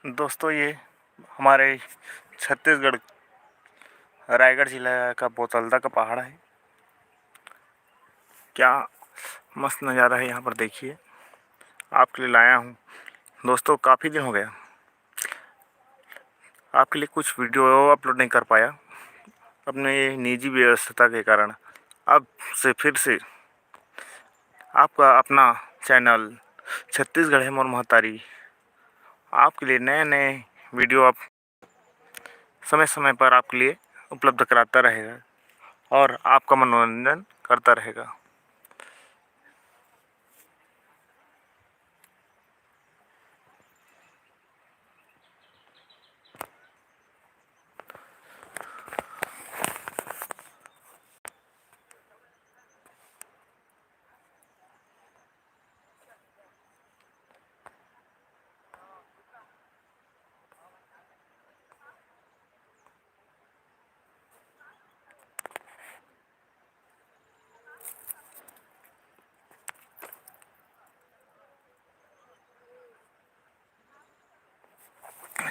दोस्तों ये हमारे छत्तीसगढ़ रायगढ़ जिला का बोतलदा का पहाड़ है। क्या मस्त नज़ारा है यहाँ पर, देखिए आपके लिए लाया हूँ। दोस्तों काफ़ी दिन हो गया आपके लिए कुछ वीडियो अपलोड नहीं कर पाया अपने निजी व्यस्तता के कारण। अब से फिर से आपका अपना चैनल छत्तीसगढ़ है मोर महतारी आपके लिए नए नए वीडियो आप समय समय पर आपके लिए उपलब्ध कराता रहेगा और आपका मनोरंजन करता रहेगा।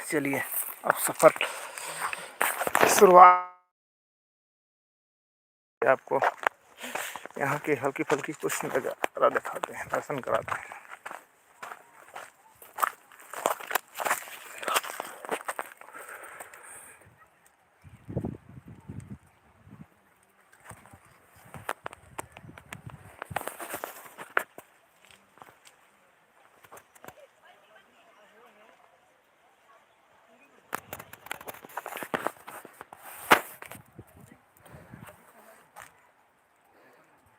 चलिए अब सफ़र शुरुआत। आपको यहाँ की हल्की फुल्की कुछ नज़ारा दिखाते हैं, दर्शन कराते हैं।